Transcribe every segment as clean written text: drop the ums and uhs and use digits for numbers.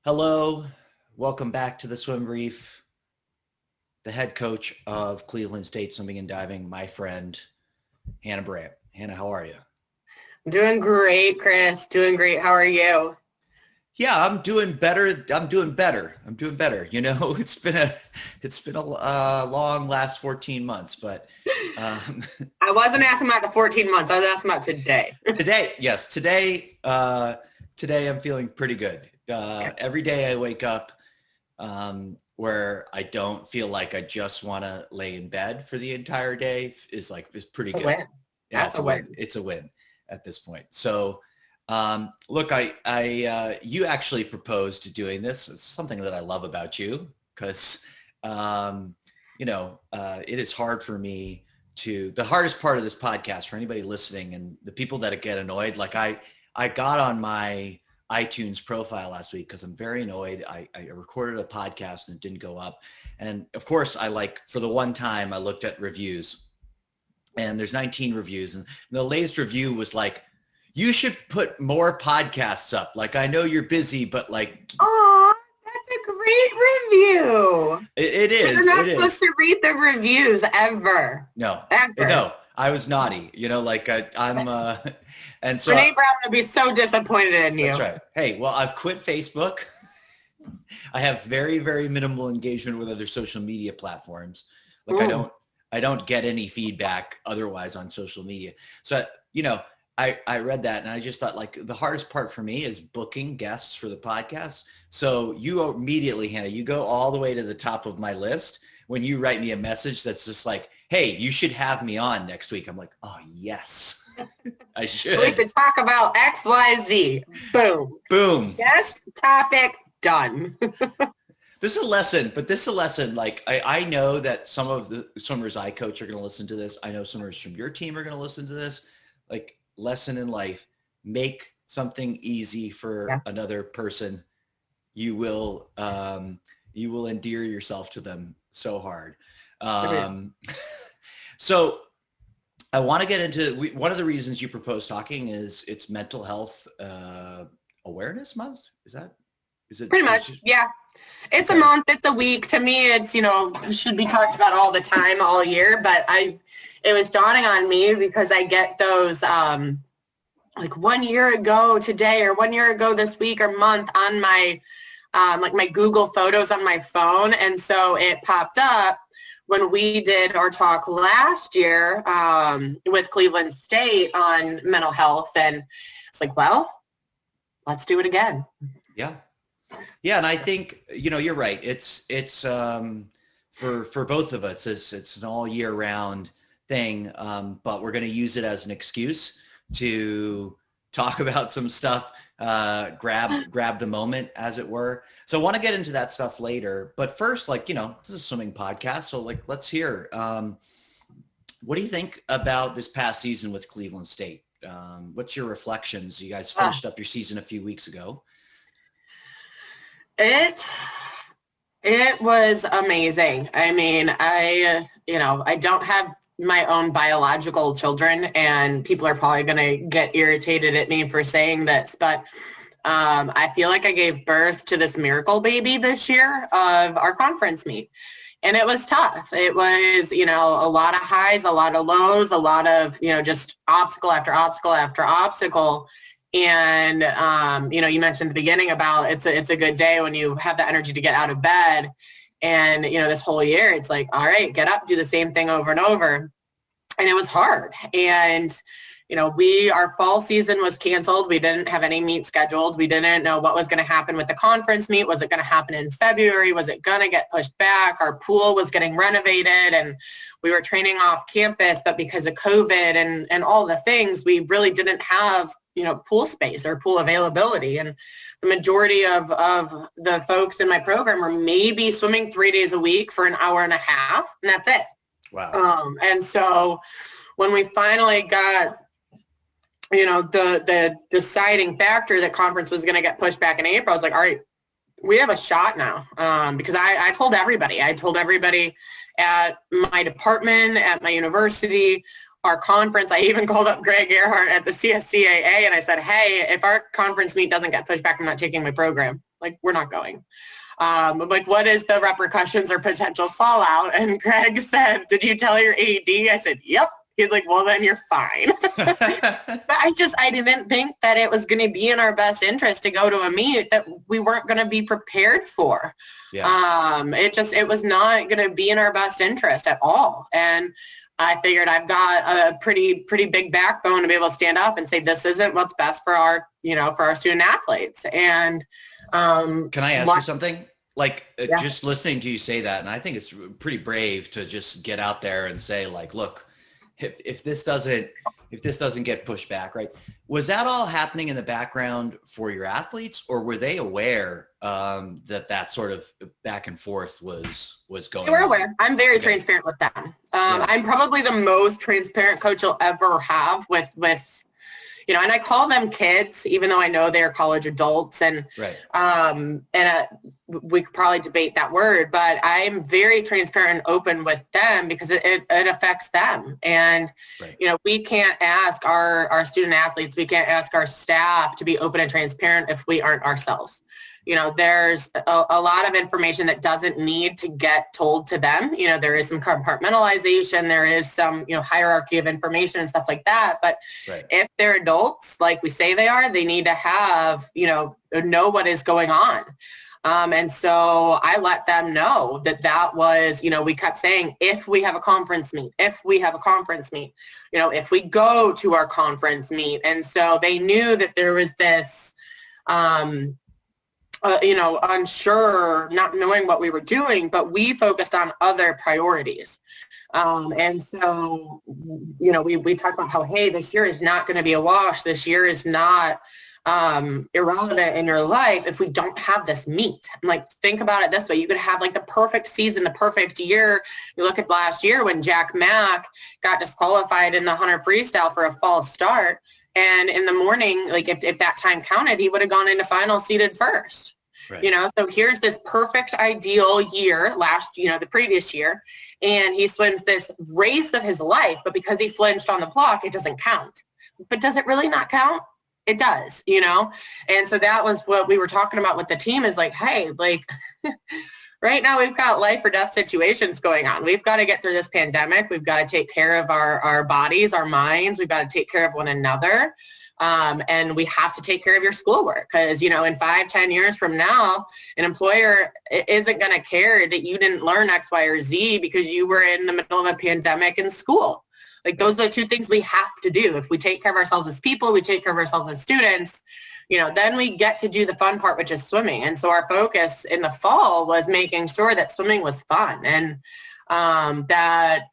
Hello, welcome back to the Swim Brief. The head coach of Cleveland State Swimming and Diving, my friend, Hannah Burand. Hannah, how are you? I'm doing great, Chris. Doing great. How are you? Yeah, I'm doing better. I'm doing better. You know, it's been a long last 14 months, but I wasn't asking about the 14 months. I was asking about today. Today I'm feeling pretty good. Every day I wake up where I don't feel like I just want to lay in bed for the entire day is pretty good. Win. Yeah, it's a win. It's a win at this point. So, look, you actually proposed to doing this. It's something that I love about you because, it is hard for me the hardest part of this podcast for anybody listening and the people that get annoyed. Like I got on my iTunes profile last week because I'm very annoyed. I recorded a podcast and it didn't go up. And of course for the one time I looked at reviews and there's 19 reviews. And the latest review was like, you should put more podcasts up. Like, I know you're busy, but oh, that's a great review. It is. You're not supposed to read the reviews ever. No, ever. No, I was naughty, and so Renee Brown would be so disappointed in you. That's right. Hey, well, I've quit Facebook. I have very, very minimal engagement with other social media platforms. I don't get any feedback otherwise on social media. So, I read that and I just thought the hardest part for me is booking guests for the podcast. So you immediately, Hannah, you go all the way to the top of my list when you write me a message that's just like, hey, you should have me on next week. I'm like, oh, yes, I should. We should talk about X, Y, Z. Boom. Boom. Guest topic done. This is a lesson. Like, I know that some of the swimmers I coach are going to listen to this. I know swimmers from your team are going to listen to this. Like, lesson in life, make something easy for another person. You will endear yourself to them so hard. So I want to get into one of the reasons you propose talking is it's Mental Health Awareness Month. Is it pretty much? Yeah. It's a month, it's a week. To me, it's, should be talked about all the time, all year. But it was dawning on me because I get those 1 year ago today or 1 year ago this week or month on my my Google Photos on my phone. And so it popped up when we did our talk last year with Cleveland State on mental health. And it's like, well, let's do it again. Yeah. Yeah. And I think, you're right. It's for both of us, it's an all year round thing. But we're going to use it as an excuse to talk about some stuff, grab the moment, as it were. So I want to get into that stuff later. But first, this is a swimming podcast. So let's hear, what do you think about this past season with Cleveland State? What's your reflections? You guys finished up your season a few weeks ago. It was amazing. I mean, I don't have my own biological children, and people are probably going to get irritated at me for saying this, but I feel like I gave birth to this miracle baby this year of our conference meet. And it was tough. It was, a lot of highs, a lot of lows, a lot of, just obstacle after obstacle after obstacle. And, you mentioned at the beginning about it's a good day when you have the energy to get out of bed. And, this whole year, it's like, all right, get up, do the same thing over and over. And it was hard. And, our fall season was canceled. We didn't have any meet scheduled. We didn't know what was going to happen with the conference meet. Was it going to happen in February? Was it going to get pushed back? Our pool was getting renovated and we were training off campus. But because of COVID and all the things, we really didn't have pool space or pool availability. And the majority of the folks in my program were maybe swimming 3 days a week for an hour and a half, and that's it. Wow. And so when we finally got, the deciding factor that conference was going to get pushed back in April, I was like, all right, we have a shot now. Because I told everybody at my department, at my university, our conference. I even called up Greg Earhart at the CSCAA and I said, hey, if our conference meet doesn't get pushed back, I'm not taking my program. Like, we're not going. I'm like, what is the repercussions or potential fallout? And Greg said, did you tell your AD? I said, yep. He's like, well, then you're fine. But I didn't think that it was going to be in our best interest to go to a meet that we weren't going to be prepared for. Yeah. It was not going to be in our best interest at all. And I figured I've got a pretty big backbone to be able to stand up and say, this isn't what's best for our, for our student athletes. And, can I ask you something? Like, just listening to you say that, and I think it's pretty brave to just get out there and say, like, look, if this doesn't get pushed back, right? Was that all happening in the background for your athletes, or were they aware that sort of back and forth was going on? They were aware. I'm very transparent with them. I'm probably the most transparent coach you'll ever have with and I call them kids, even though I know they're college adults, and right. We could probably debate that word, but I'm very transparent and open with them because it affects them. And, right. We can't ask our student athletes, we can't ask our staff to be open and transparent if we aren't ourselves. There's a lot of information that doesn't need to get told to them. There is some compartmentalization, there is some, hierarchy of information and stuff like that. But right. If they're adults, like we say they are, they need to have, know what is going on. And so I let them know that was, we kept saying, if we have a conference meet, if we go to our conference meet. And so they knew that there was this, unsure, not knowing what we were doing, but we focused on other priorities. And so, we talked about how, hey, this year is not going to be a wash. This year is not irrelevant in your life if we don't have this meet. I'm like, think about it this way. You could have like the perfect season, the perfect year. You look at last year when Jack Mack got disqualified in the 100 freestyle for a false start. And in the morning, like if that time counted, he would have gone into final seeded first. Right. So here's this perfect ideal year the previous year, and he swims this race of his life, but because he flinched on the block, it doesn't count. But does it really not count? It does, And so that was what we were talking about with the team is like, hey, like right now we've got life or death situations going on. We've got to get through this pandemic. We've got to take care of our bodies, our minds. We've got to take care of one another. And we have to take care of your schoolwork because, in 5-10 years from now, an employer isn't going to care that you didn't learn X, Y, or Z because you were in the middle of a pandemic in school. Like those are the two things we have to do. If we take care of ourselves as people, we take care of ourselves as students, then we get to do the fun part, which is swimming. And so our focus in the fall was making sure that swimming was fun and that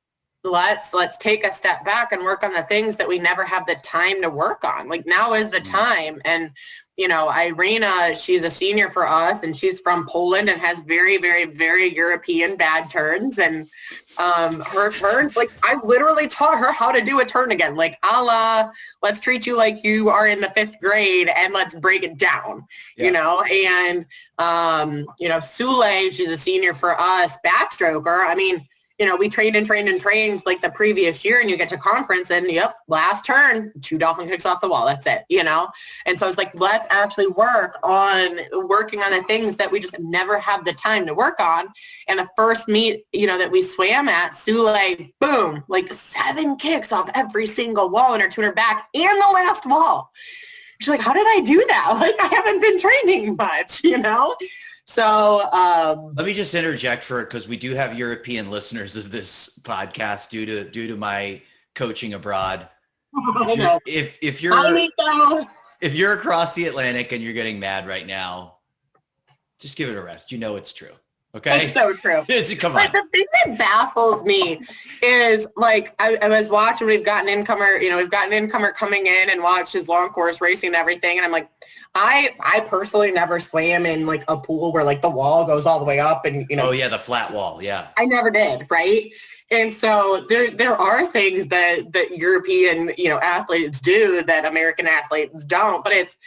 let's take a step back and work on the things that we never have the time to work on. Like now is the time. And, Irina, she's a senior for us and she's from Poland and has very, very, very European bad turns. And her turns, like I literally taught her how to do a turn again, like let's treat you like you are in the 5th grade and let's break it down, and, Sule, she's a senior for us, backstroker. I mean, we trained like the previous year and you get to conference and last turn, 2 dolphin kicks off the wall. That's it, And so it's like, let's actually working on the things that we just never have the time to work on. And the first meet, that we swam at, Sule, boom, like 7 kicks off every single wall in her 200 back and the last wall. She's like, how did I do that? Like, I haven't been training much, So let me just interject because we do have European listeners of this podcast due to my coaching abroad. If you're across the Atlantic and you're getting mad right now, just give it a rest. It's true. Okay. It's so true. Come on. But the thing that baffles me is like, I was watching, we've got an incomer coming in and watch his long course racing and everything. And I'm like, I personally never swam in like a pool where like the wall goes all the way up and, Oh yeah. The flat wall. Yeah. I never did. Right. And so there are things that European, athletes do that American athletes don't, but it's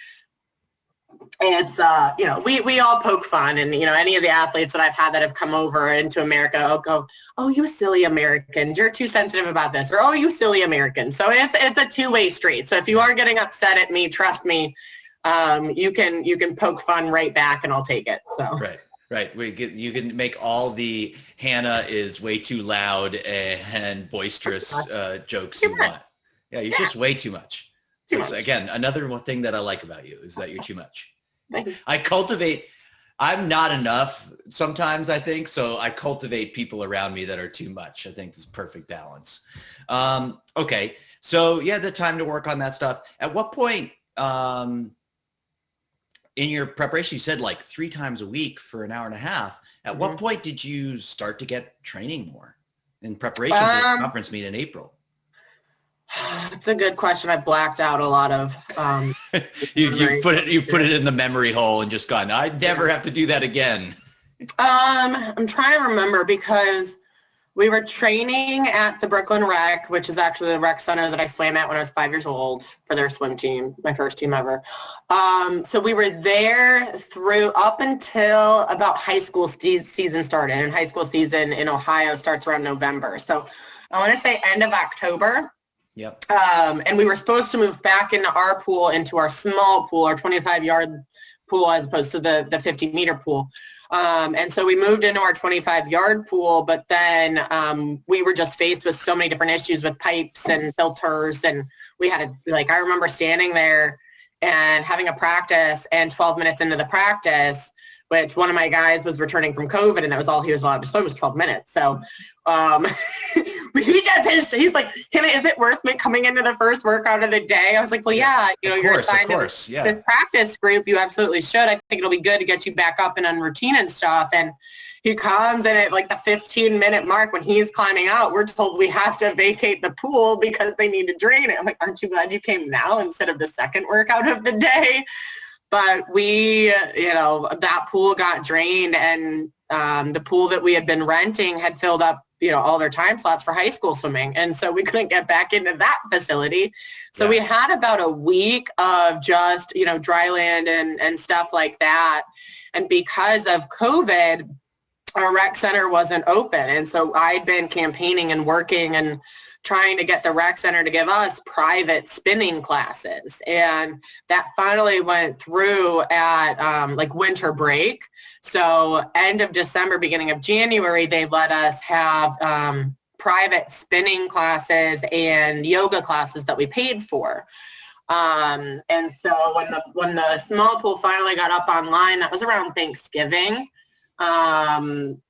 we all poke fun and, any of the athletes that I've had that have come over into America, I'll go, oh, you silly Americans, you're too sensitive about this, or, oh, you silly Americans. So it's a two-way street. So if you are getting upset at me, trust me, you can poke fun right back and I'll take it. So Right. You can make all the Hannah is way too loud and boistrous jokes you want. Yeah, you're just way too much. Again, another one thing that I like about you is that you're too much. Thanks. I'm not enough sometimes, I think, so I cultivate people around me that are too much. I think this is perfect balance. Okay, so you had the time to work on that stuff. At what point in your preparation, you said like 3 times a week for an hour and a half. At what point did you start to get training more in preparation for the conference meet in April? It's a good question. I blacked out a lot of. you put it in the memory hole and just gone, I'd never have to do that again. I'm trying to remember because we were training at the Brooklyn Rec, which is actually the rec center that I swam at when I was 5 years old for their swim team, my first team ever. So we were there through up until about high school season started. And high school season in Ohio starts around November. So I want to say end of October. Yep. And we were supposed to move back into our pool, into our small pool, our 25-yard pool, as opposed to the 50-meter pool. And so we moved into our 25-yard pool, but then we were just faced with so many different issues with pipes and filters. And we had I remember standing there and having a practice, and 12 minutes into the practice, which one of my guys was returning from COVID, and that was all he was allowed to swim was 12 minutes. So he does he's like, Hannah, is it worth me coming into the first workout of the day? I was like, well, yeah, you're assigned to this practice group. You absolutely should. I think it'll be good to get you back up and on routine and stuff. And he comes, and at like the 15-minute mark when he's climbing out, we're told we have to vacate the pool because they need to drain it. I'm like, aren't you glad you came now instead of the second workout of the day? But we, that pool got drained, and the pool that we had been renting had filled up, all their time slots for high school swimming. And so we couldn't get back into that facility. So we had about a week of just, dry land and stuff like that. And because of COVID, our rec center wasn't open. And so I'd been campaigning and working and trying to get the rec center to give us private spinning classes. And that finally went through at winter break. So end of December, beginning of January, they let us have private spinning classes and yoga classes that we paid for. And so when the small pool finally got up online, that was around Thanksgiving.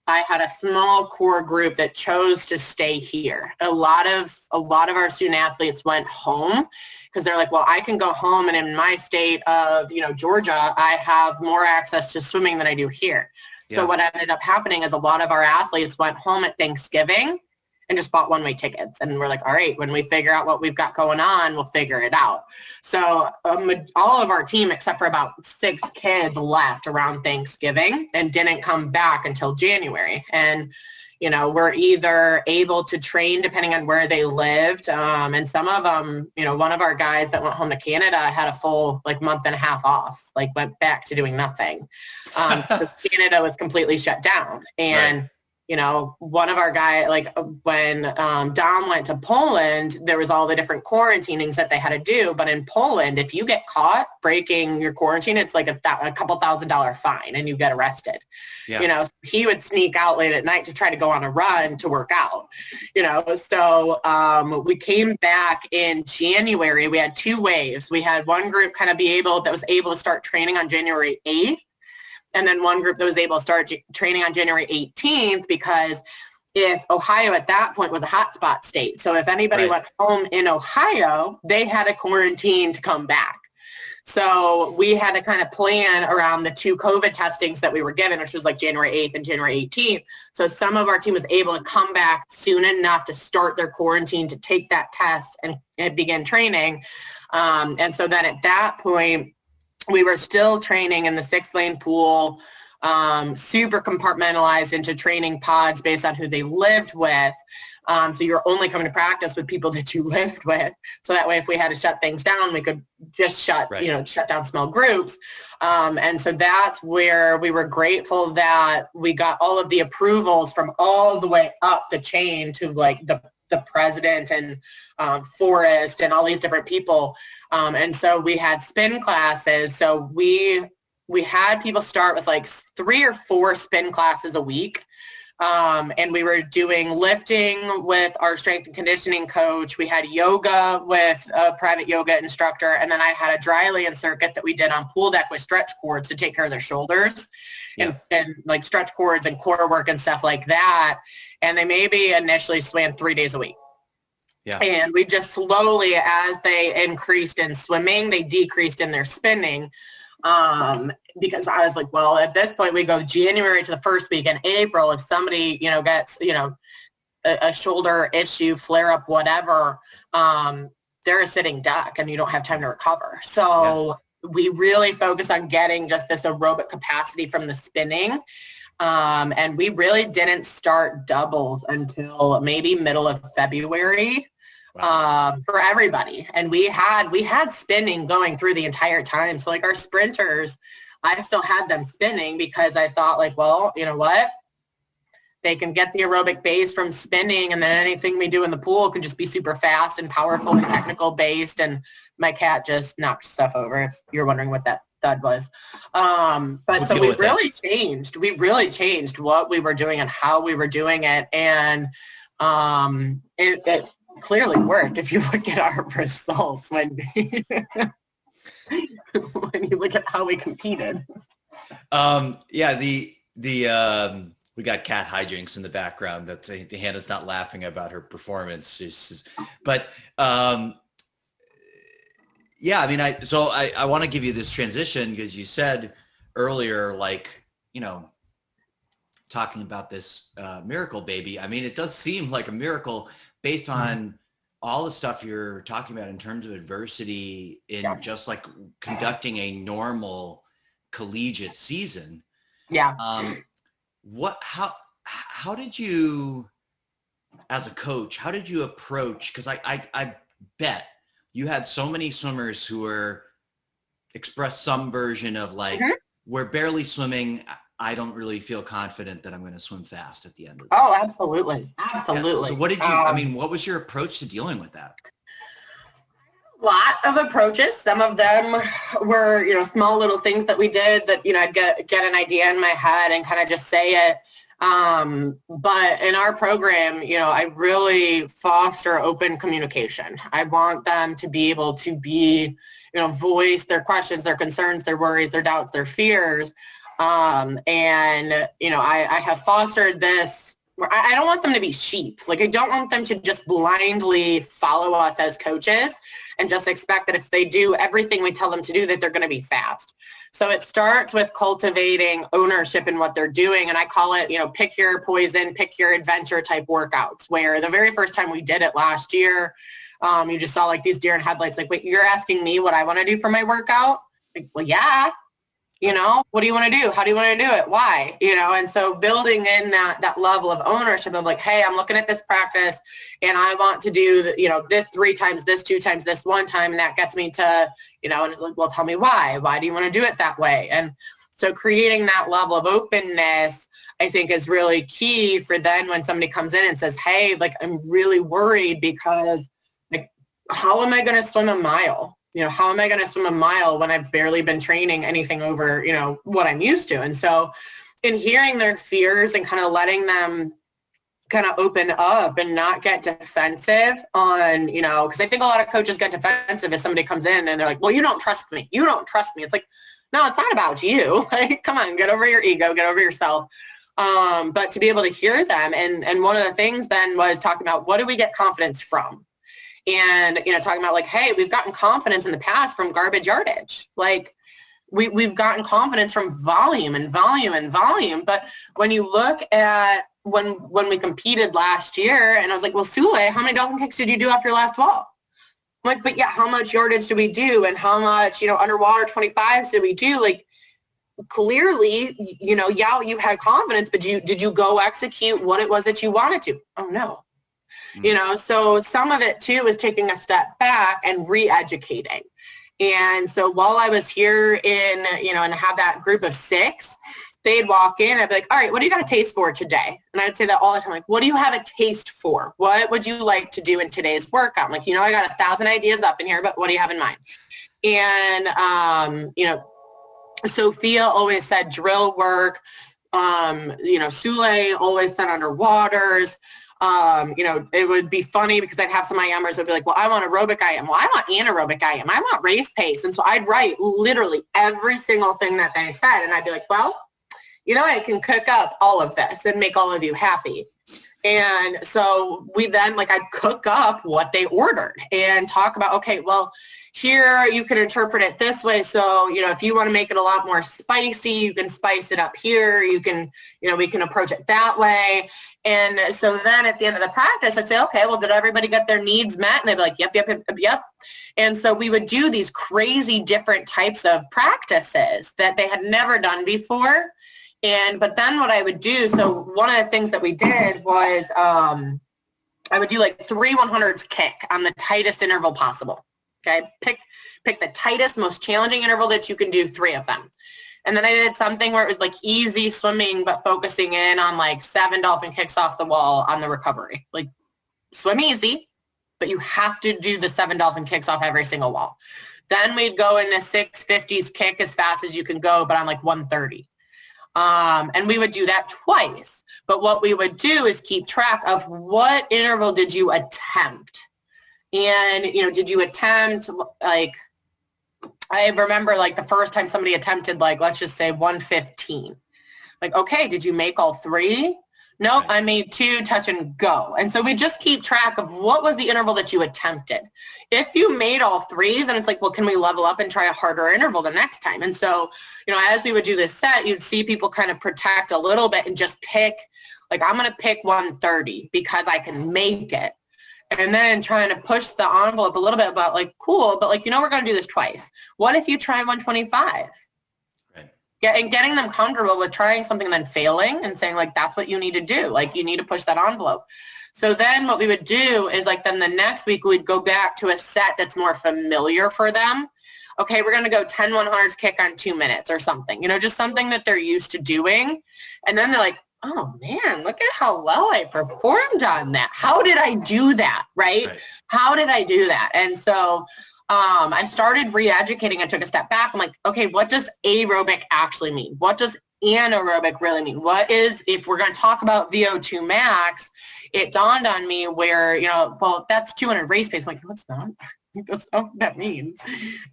I had a small core group that chose to stay here. A lot of our student athletes went home because they're like, well, I can go home, and in my state of, Georgia, I have more access to swimming than I do here. Yeah. So what ended up happening is a lot of our athletes went home at Thanksgiving and just bought one-way tickets. And we're like, all right, when we figure out what we've got going on, we'll figure it out. So all of our team, except for about 6 kids, left around Thanksgiving and didn't come back until January. And, we're either able to train depending on where they lived. And some of them, one of our guys that went home to Canada had a full month and a half off, went back to doing nothing. Because Canada was completely shut down. And right. One of our guys, when Dom went to Poland, there was all the different quarantinings that they had to do. But in Poland, if you get caught breaking your quarantine, it's like a couple $1,000 fine and you get arrested. Yeah. He would sneak out late at night to try to go on a run to work out. So we came back in January. We had 2 waves. We had one group that was able to start training on January 8th. And then one group that was able to start training on January 18th, because if Ohio at that point was a hotspot state. So if anybody went home in Ohio, they had a quarantine to come back. So we had to kind of plan around the 2 COVID testings that we were given, which was January 8th and January 18th. So some of our team was able to come back soon enough to start their quarantine to take that test and begin training. And so then at that point, we were still training in the 6-lane pool, super compartmentalized into training pods based on who they lived with. So you're only coming to practice with people that you lived with. So that way, if we had to shut things down, we could just shut down small groups. And so that's where we were grateful that we got all of the approvals from all the way up the chain to the the president and Forrest and all these different people. And so we had spin classes. So we had people start with like 3 or 4 spin classes a week. And we were doing lifting with our strength and conditioning coach. We had yoga with a private yoga instructor. And then I had a dry land circuit that we did on pool deck with stretch cords to take care of their shoulders and like stretch cords and core work and stuff like that. And they maybe initially swam 3 days a week. Yeah. And we just slowly, as they increased in swimming, they decreased in their spinning. Because I was like, well, at this point we go January to the first week in April. If somebody, gets, a shoulder issue, flare up, whatever, they're a sitting duck and you don't have time to recover. So we really focus on getting just this aerobic capacity from the spinning. And we really didn't start doubles until maybe middle of February. Wow. For everybody. And we had spinning going through the entire time. So like our sprinters, I still had them spinning because I thought like, well, you know what? They can get the aerobic base from spinning, and then anything we do in the pool can just be super fast and powerful and technical based. And my cat just knocked stuff over, if you're wondering what that thud was. But so we really changed. We really changed what we were doing and how we were doing it. And it clearly worked if you look at our results when when you look at how we competed. We got cat hijinks in the background. That Hannah's not laughing about her performance. I want to give you this transition because you said earlier, talking about this miracle baby. I mean, it does seem like a miracle based on all the stuff you're talking about in terms of adversity in just like conducting a normal collegiate season. Yeah. How did you, as a coach, how did you approach? Because I bet you had so many swimmers who expressed some version of like, we're barely swimming. I don't really feel confident that I'm going to swim fast at the end of this. Oh, absolutely. Absolutely. Yeah. So what did you, what was your approach to dealing with that? A lot of approaches. Some of them were, small little things that we did that, I'd get an idea in my head and kind of just say it. But in our program, I really foster open communication. I want them to be able to be, voice their questions, their concerns, their worries, their doubts, their fears. I have fostered this where I don't want them to be sheep. Like, I don't want them to just blindly follow us as coaches and just expect that if they do everything we tell them to do, that they're going to be fast. So it starts with cultivating ownership in what they're doing. And I call it, pick your poison, pick your adventure type workouts, where the very first time we did it last year, you just saw like these deer in headlights, like, wait, you're asking me what I want to do for my workout? Like, well, yeah. What do you want to do? How do you want to do it? Why? And so building in that level of ownership of like, hey, I'm looking at this practice and I want to do, this 3 times, this 2 times, this 1 time. And that gets me to, and it's like, well, tell me why. Why do you want to do it that way? And so creating that level of openness, I think, is really key for then when somebody comes in and says, hey, like, I'm really worried because, like, how am I going to swim a mile? How am I going to swim a mile when I've barely been training anything over, what I'm used to? And so in hearing their fears and kind of letting them kind of open up and not get defensive on, because I think a lot of coaches get defensive if somebody comes in and they're like, well, you don't trust me. You don't trust me. It's like, no, it's not about you. Like, come on, get over your ego, get over yourself. But to be able to hear them. And one of the things then was talking about, what do we get confidence from? And, talking about like, hey, we've gotten confidence in the past from garbage yardage. Like we've gotten confidence from volume and volume and volume. But when you look at when we competed last year, and I was like, well, Sule, how many dolphin kicks did you do off your last wall? I'm like, but yeah, how much yardage do we do? And how much, underwater 25s did we do? Like, clearly, you had confidence, but did you go execute what it was that you wanted to? Oh, no. So some of it too is taking a step back and re-educating. And so while I was here and have that group of 6, they'd walk in, I'd be like, all right, what do you got a taste for today? And I'd say that all the time, like, what do you have a taste for? What would you like to do in today's workout? I'm like, I got 1,000 ideas up in here, but what do you have in mind? And, Sophia always said drill work. Sule always said underwaters. It would be funny because I'd have some IMers that would be like, well, I want aerobic IM. Well, I want anaerobic IM. I want race pace. And so I'd write literally every single thing that they said. And I'd be like, well, I can cook up all of this and make all of you happy. And so we then, I'd cook up what they ordered and talk about, okay, well, here you can interpret it this way. So, if you want to make it a lot more spicy, you can spice it up here. You can, we can approach it that way. And so then at the end of the practice, I'd say, okay, well, did everybody get their needs met? And they'd be like, yep. And so we would do these crazy different types of practices that they had never done before. But then what I would do, so one of the things that we did was I would do 3 100s kick on the tightest interval possible. Okay, pick the tightest, most challenging interval that you can do, 3 of them. And then I did something where it was easy swimming, but focusing in on 7 dolphin kicks off the wall on the recovery. Swim easy, but you have to do the 7 dolphin kicks off every single wall. Then we'd go in the 650s kick as fast as you can go, but on 130. And we would do that twice. But what we would do is keep track of what interval did you attempt. And, did you attempt, I remember, the first time somebody attempted, let's just say 115. Okay, did you make all 3? Nope, I made 2, touch and go. And so we just keep track of what was the interval that you attempted. If you made all 3, then it's well, can we level up and try a harder interval the next time? And so, as we would do this set, you'd see people kind of protect a little bit and just pick, I'm going to pick 130 because I can make it. And then trying to push the envelope a little bit about cool, but we're going to do this twice. What if you try 125? Right. Yeah, and getting them comfortable with trying something and then failing and saying that's what you need to do. You need to push that envelope. So then what we would do is then the next week we'd go back to a set that's more familiar for them. Okay, we're going to go 10 100s kick on 2 minutes or something, just something that they're used to doing. And then they're like, oh man, look at how well I performed on that. How did I do that? Right? How did I do that? And so I started re-educating and took a step back. I'm like, okay, what does aerobic actually mean? What does anaerobic really mean? What is, if we're going to talk about VO2 max, it dawned on me where, well, that's 200 race pace. I'm like, what's that? That's not what that means.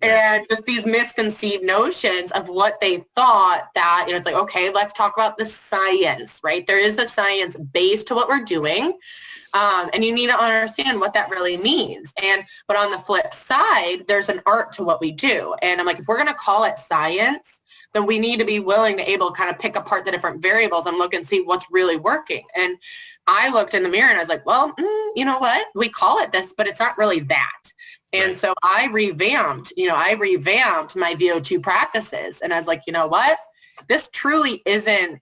And just these misconceived notions of what they thought that, it's okay, let's talk about the science, right? There is a science base to what we're doing. And you need to understand what that really means. But on the flip side, there's an art to what we do. And I'm like, if we're going to call it science, then we need to be willing to able to kind of pick apart the different variables and look and see what's really working. And I looked in the mirror and I was like, well, you know what? We call it this, but it's not really that. And so I revamped my VO2 practices. And I was like, you know what? This truly isn't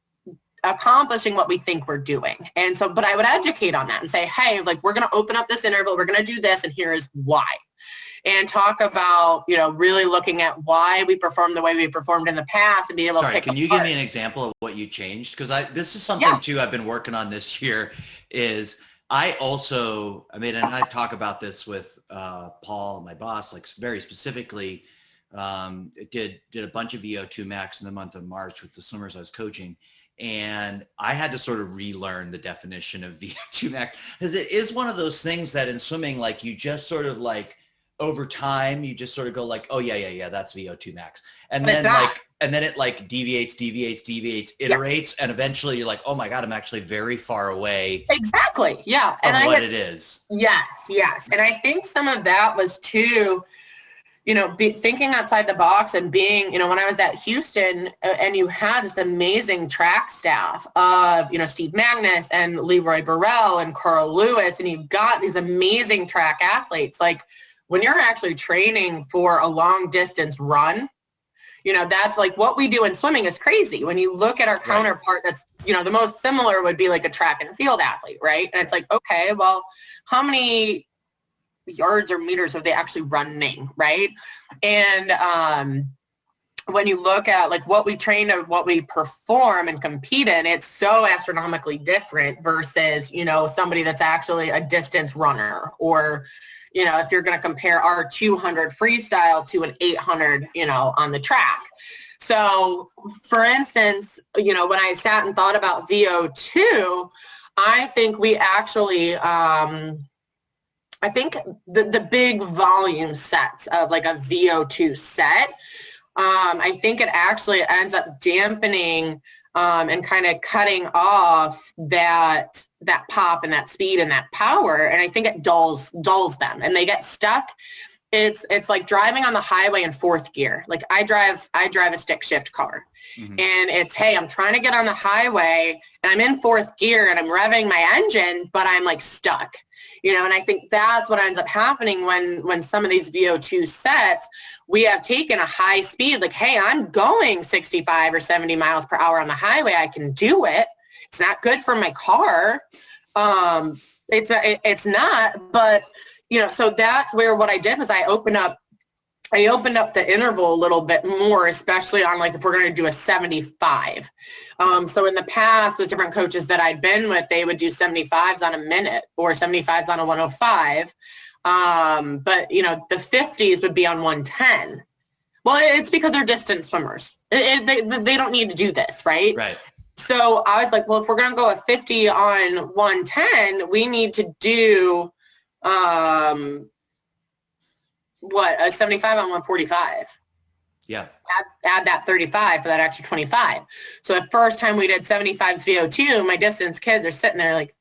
accomplishing what we think we're doing. And so, but I would educate on that and say, hey, we're going to open up this interval. We're going to do this. And here is why. And talk about, really looking at why we performed the way we performed in the past and be able to pick can you give me an example of what you changed? Because this is something too I've been working on this year is I also, and I talk about this with Paul, my boss, very specifically, did a bunch of VO2 max in the month of March with the swimmers I was coaching. And I had to sort of relearn the definition of VO2 max because it is one of those things that in swimming, you just sort of over time, you just sort of go oh yeah, that's VO2 max. And then and then it deviates, iterates. And eventually you're like, oh my God, I'm actually very far away. Exactly. Yeah. From what it is. Yes. And I think some of that was too, thinking outside the box and being, when I was at Houston and you had this amazing track staff of, Steve Magnus and Leroy Burrell and Carl Lewis, and you've got these amazing track athletes, when you're actually training for a long distance run, that's what we do in swimming is crazy. When you look at our counterpart, that's, the most similar would be a track and field athlete, right? And it's okay, well, how many yards or meters are they actually running, right? And when you look at like what we train and what we perform and compete in, it's so astronomically different versus, you know, somebody that's actually a distance runner, or, you know, if you're going to compare our 200 freestyle to an 800, you know, on the track. So for instance, you know, when I sat and thought about VO2, I think we actually, I think the big volume sets of like a VO2 set, I think it actually ends up dampening and kind of cutting off that pop and that speed and that power. And I think it dulls them and they get stuck. It's like driving on the highway in fourth gear. Like I drive a stick shift car, and it's, hey, I'm trying to get on the highway and I'm in fourth gear and I'm revving my engine, but I'm like stuck, you know? And I think that's what ends up happening when some of these VO2 sets, we have taken a high speed, like, hey, I'm going 65 or 70 miles per hour on the highway. I can do it. It's not good for my car. It's not, but you know, so that's where what I did was I opened up the interval a little bit more, especially on like if we're going to do a 75. So in the past with different coaches that I'd been with, they would do 75s on a minute or 75s on a 105. But you know, the 50s would be on 110. Well, it's because they're distance swimmers. They don't need to do this, right? Right. So I was like, well, if we're going to go a 50 on 110, we need to do a 75 on 145. Yeah. Add that 35 for that extra 25. So the first time we did 75s VO2, my distance kids are sitting there like,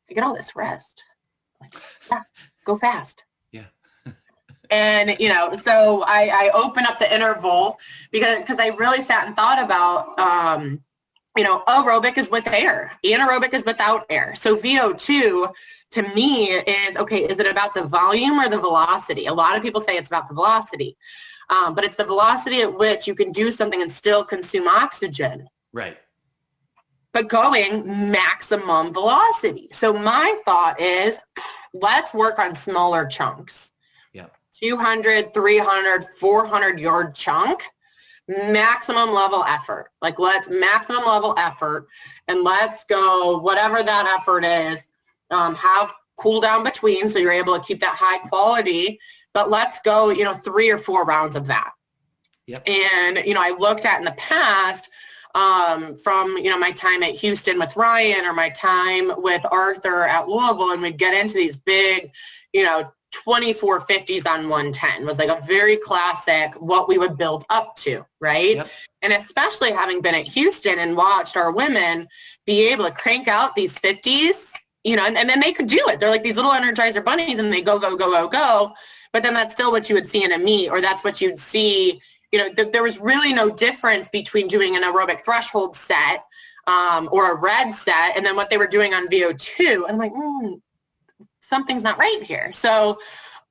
I get all this rest. Like, yeah, go fast. Yeah. And, you know, so I open up the interval because I really sat and thought about, you know, aerobic is with air. Anaerobic is without air. So VO2 to me is, okay, is it about the volume or the velocity? A lot of people say it's about the velocity, but it's the velocity at which you can do something and still consume oxygen. Right. But going maximum velocity. So my thought is, let's work on smaller chunks. Yeah. 200, 300, 400 yard chunk, maximum level effort. Like let's maximum level effort and let's go whatever that effort is. Have cool down between so you're able to keep that high quality, but let's go, you know, 3 or 4 rounds of that. Yep. And, you know, I looked at in the past from, you know, my time at Houston with Ryan or my time with Arthur at Louisville, and we'd get into these big, you know, 2450s on 110 was like a very classic what we would build up to, right? Yep. And especially having been at Houston and watched our women be able to crank out these 50s, you know, and then they could do it. They're like these little Energizer bunnies and they go. But then that's still what you would see in a meet, or that's what you'd see. You know, there was really no difference between doing an aerobic threshold set or a red set and then what they were doing on VO2. And I'm like, something's not right here. So,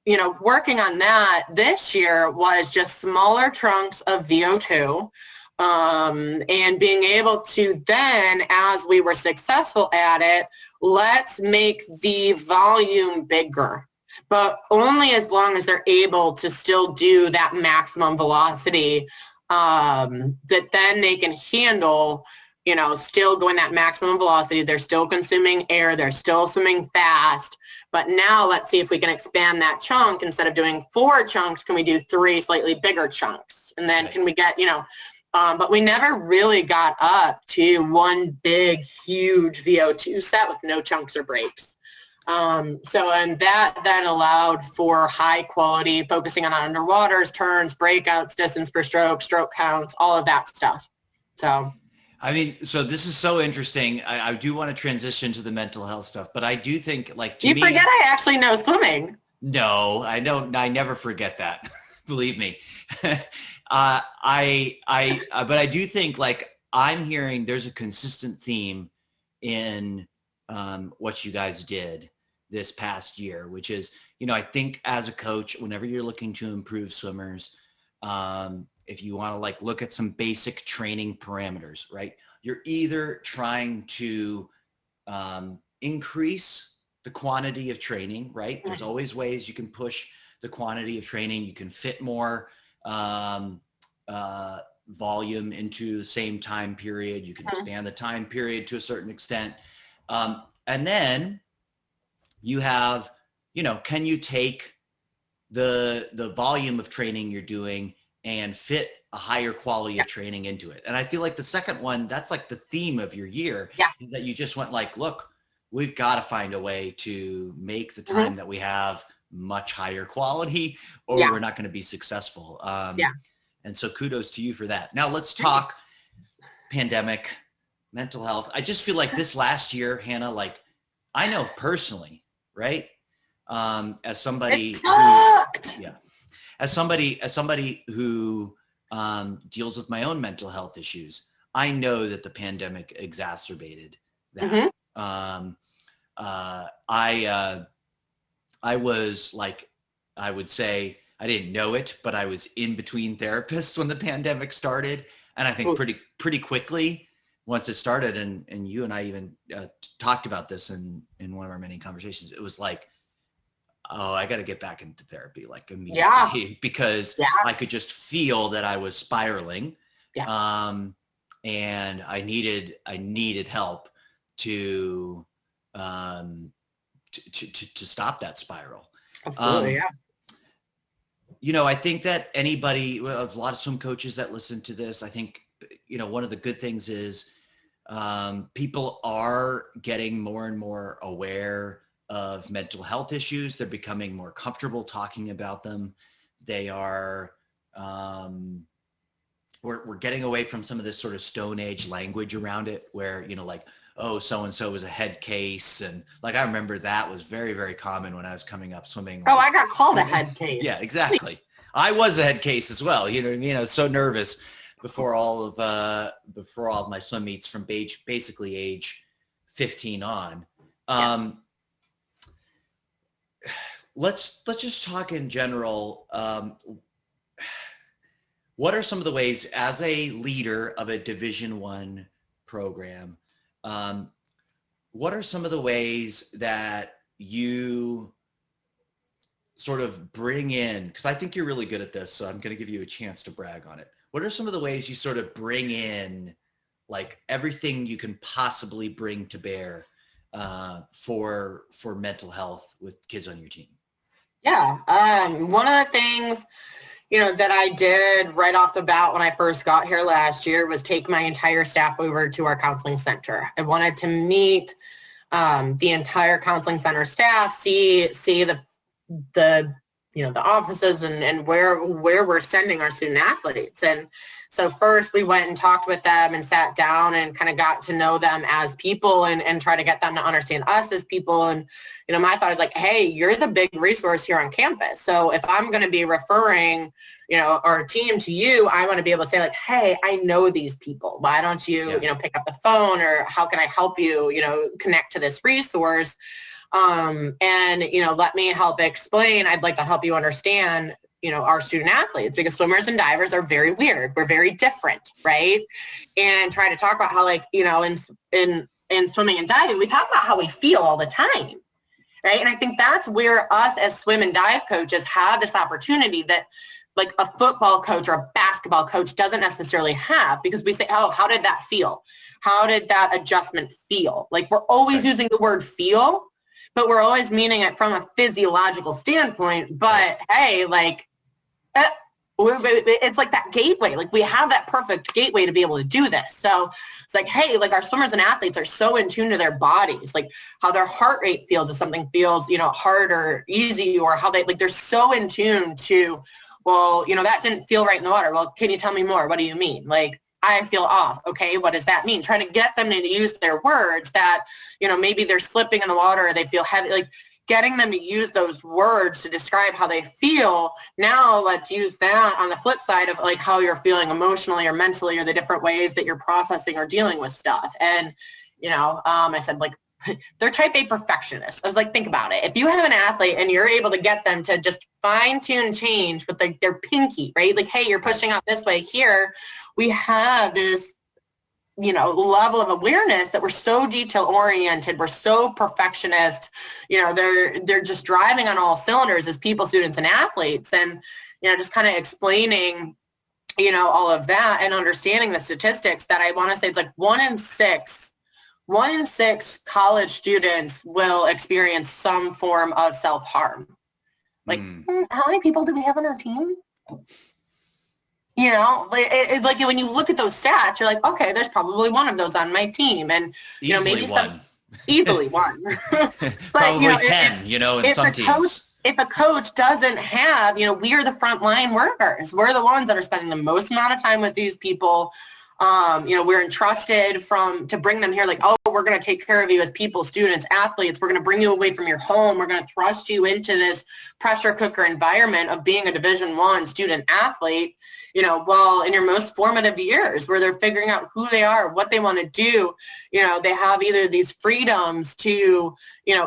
you know, working on that this year was just smaller chunks of VO2. And being able to then, as we were successful at it, let's make the volume bigger, but only as long as they're able to still do that maximum velocity, that then they can handle, you know, still going that maximum velocity. They're still consuming air. They're still swimming fast. But now let's see if we can expand that chunk. Instead of doing 4 chunks, can we do 3 slightly bigger chunks? And then can we get, you know, but we never really got up to one big, huge VO2 set with no chunks or breaks. And that then allowed for high quality, focusing on underwaters, turns, breakouts, distance per stroke, stroke counts, all of that stuff. So, I mean, so this is so interesting. I do want to transition to the mental health stuff, but I do think, like, to me, forget I actually know swimming. No, I don't. I never forget that. Believe me. But I do think, like, I'm hearing there's a consistent theme in what you guys did this past year, which is, you know, I think as a coach, whenever you're looking to improve swimmers, if you want to like look at some basic training parameters, right? You're either trying to increase the quantity of training, right? There's always ways you can push the quantity of training. You can fit more volume into the same time period. You can expand the time period to a certain extent. And then you have, can you take the volume of training you're doing and fit a higher quality of training into it? And I feel like the second one, that's like the theme of your year, that you just went like, look, we've got to find a way to make the time that we have much higher quality, or we're not going to be successful. And so kudos to you for that. Now let's talk pandemic, mental health. I just feel like this last year, Hannah, like I know personally, right? As somebody as somebody who deals with my own mental health issues, I know that the pandemic exacerbated that. I was like, I would say, I didn't know it, but I was in between therapists when the pandemic started. And I think pretty quickly once it started, and you and I even talked about this in one of our many conversations, it was like, oh, I got to get back into therapy like immediately because I could just feel that I was spiraling. And I needed help to stop that spiral. Absolutely. I think that there's a lot of swim coaches that listen to this. I think, one of the good things is people are getting more and more aware of mental health issues. They're becoming more comfortable talking about them. They are, we're getting away from some of this sort of Stone Age language around it where, like, oh, so-and-so was a head case. And like, I remember that was very, very common when I was coming up swimming. Oh, I got called a head case. Yeah, exactly. I was a head case as well. You know what I mean? I was so nervous before all of my swim meets from basically age 15 on. Let's just talk in general. What are some of the ways, as a leader of a Division I program, what are some of the ways that you sort of bring in, because I think you're really good at this, so I'm going to give you a chance to brag on it. What are some of the ways you sort of bring in like everything you can possibly bring to bear for mental health with kids on your team? Yeah. One of the things, that I did right off the bat when I first got here last year was take my entire staff over to our counseling center. I wanted to meet the entire counseling center staff, see the offices and where we're sending our student athletes. And so first we went and talked with them and sat down and kind of got to know them as people and try to get them to understand us as people. And, my thought is like, hey, you're the big resource here on campus. So if I'm going to be referring, our team to you, I want to be able to say like, hey, I know these people. Why don't you, pick up the phone, or how can I help you, connect to this resource? And, let me help explain. I'd like to help you understand, our student athletes, because swimmers and divers are very weird. We're very different, right? And try to talk about how, like, in swimming and diving, we talk about how we feel all the time, right? And I think that's where us as swim and dive coaches have this opportunity that like a football coach or a basketball coach doesn't necessarily have, because we say, oh, how did that feel? How did that adjustment feel? Like we're always using the word feel, but we're always meaning it from a physiological standpoint. But hey, like, it's like that gateway. Like we have that perfect gateway to be able to do this. So it's like, hey, like our swimmers and athletes are so in tune to their bodies, like how their heart rate feels, if something feels, hard or easy, or how they're so in tune to, well, that didn't feel right in the water. Well, can you tell me more? What do you mean? Like, I feel off. Okay, what does that mean? Trying to get them to use their words that, maybe they're slipping in the water or they feel heavy, like getting them to use those words to describe how they feel. Now let's use that on the flip side of like how you're feeling emotionally or mentally, or the different ways that you're processing or dealing with stuff. And, I said like, they're type A perfectionists. I was like, think about it. If you have an athlete and you're able to get them to just fine tune change with their pinky, right? Like, hey, you're pushing out this way here. We have this, level of awareness that we're so detail oriented. We're so perfectionist, they're just driving on all cylinders as people, students, and athletes. And, just kind of explaining all of that, and understanding the statistics that I want to say it's like one in six college students will experience some form of self-harm. Like, how many people do we have on our team? It's like when you look at those stats, you're like, okay, there's probably one of those on my team. And, maybe one. Easily one. But, probably 10, in some teams. If a coach doesn't have, we are the frontline workers. We're the ones that are spending the most amount of time with these people. We're entrusted to bring them here like, oh, we're going to take care of you as people, students, athletes. We're going to bring you away from your home. We're going to thrust you into this pressure cooker environment of being a Division I student athlete, while in your most formative years where they're figuring out who they are, what they want to do. They have either these freedoms to,